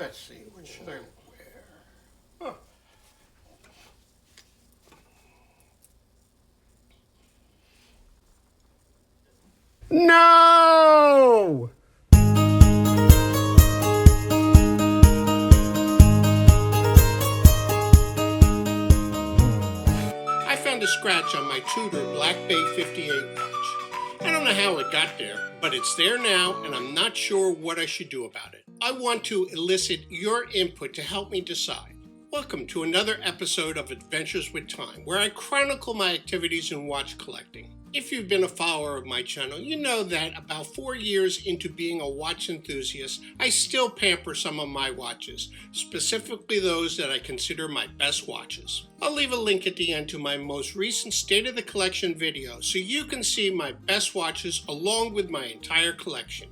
Let's see, what should I wear? Huh. No! I found a scratch on my Tudor Black Bay 58 watch. I don't know how it got there, but it's there now and I'm not sure what I should do about it. I want to elicit your input to help me decide. Welcome to another episode of Adventures with Time, where I chronicle my activities in watch collecting. If you've been a follower of my channel, you know that about 4 years into being a watch enthusiast, I still pamper some of my watches, specifically those that I consider my best watches. I'll leave a link at the end to my most recent State of the Collection video so you can see my best watches along with my entire collection.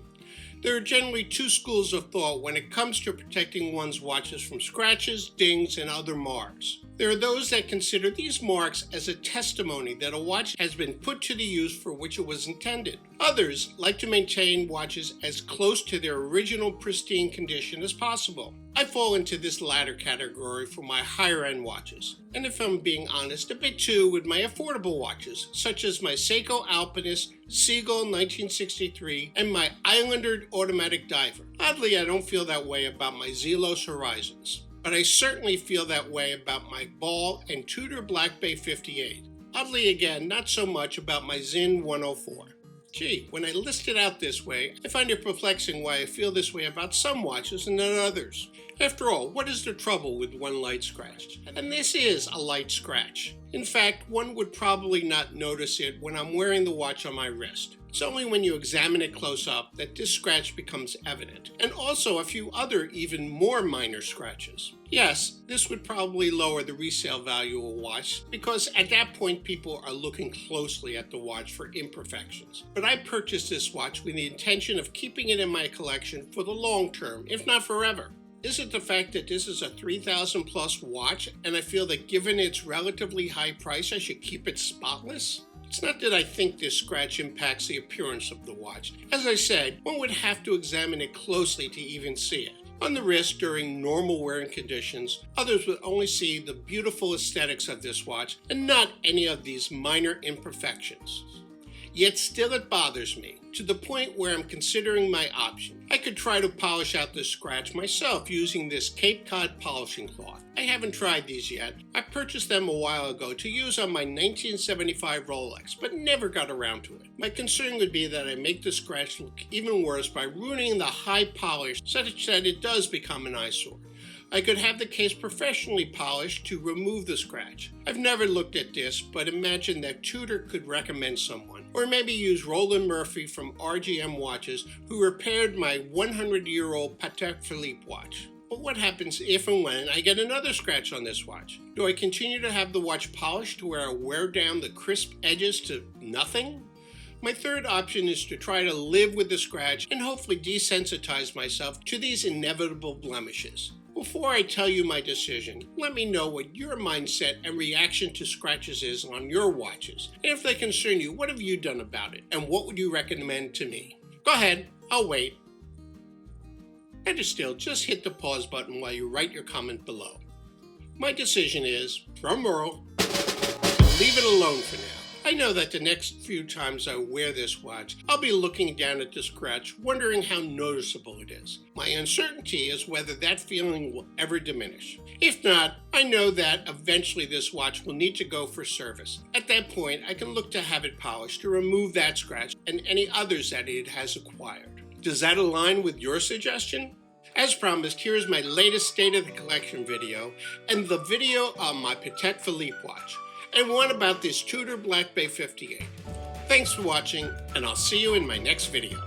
There are generally two schools of thought when it comes to protecting one's watches from scratches, dings, and other marks. There are those that consider these marks as a testimony that a watch has been put to the use for which it was intended. Others like to maintain watches as close to their original pristine condition as possible. I fall into this latter category for my higher-end watches, and if I'm being honest, a bit too with my affordable watches, such as my Seiko Alpinist, Seagull 1963, and my Islander automatic diver. Oddly, I don't feel that way about my Zelos Horizons, but I certainly feel that way about my Ball and Tudor Black Bay 58. Oddly again, not so much about my Zin 104. Gee, when I list it out this way, I find it perplexing why I feel this way about some watches and not others. After all, what is the trouble with one light scratch? And this is a light scratch. In fact, one would probably not notice it when I'm wearing the watch on my wrist. It's only when you examine it close up that this scratch becomes evident, and also a few other even more minor scratches. Yes, this would probably lower the resale value of a watch because at that point people are looking closely at the watch for imperfections. But I purchased this watch with the intention of keeping it in my collection for the long term, if not forever. Is it the fact that this is a $3,000 plus watch and I feel that given its relatively high price I should keep it spotless? It's not that I think this scratch impacts the appearance of the watch. As I said, one would have to examine it closely to even see it. On the wrist during normal wearing conditions, others would only see the beautiful aesthetics of this watch and not any of these minor imperfections. Yet still it bothers me, to the point where I'm considering my option. I could try to polish out this scratch myself using this Cape Cod polishing cloth. I haven't tried these yet. I purchased them a while ago to use on my 1975 Rolex, but never got around to it. My concern would be that I make the scratch look even worse by ruining the high polish such that it does become an eyesore. I could have the case professionally polished to remove the scratch. I've never looked at this, but imagine that Tudor could recommend someone. Or maybe use Roland Murphy from RGM Watches, who repaired my 100-year-old Patek Philippe watch. But what happens if and when I get another scratch on this watch? Do I continue to have the watch polished to where I wear down the crisp edges to nothing? My third option is to try to live with the scratch and hopefully desensitize myself to these inevitable blemishes. Before I tell you my decision, let me know what your mindset and reaction to scratches is on your watches. And if they concern you, what have you done about it? And what would you recommend to me? Go ahead, I'll wait. Better still, just hit the pause button while you write your comment below. My decision is, drumroll, to leave it alone for now. I know that the next few times I wear this watch, I'll be looking down at the scratch, wondering how noticeable it is. My uncertainty is whether that feeling will ever diminish. If not, I know that eventually this watch will need to go for service. At that point, I can look to have it polished to remove that scratch and any others that it has acquired. Does that align with your suggestion? As promised, here is my latest State of the Collection video and the video on my Patek Philippe watch, and one about this Tudor Black Bay 58. Thanks for watching, and I'll see you in my next video.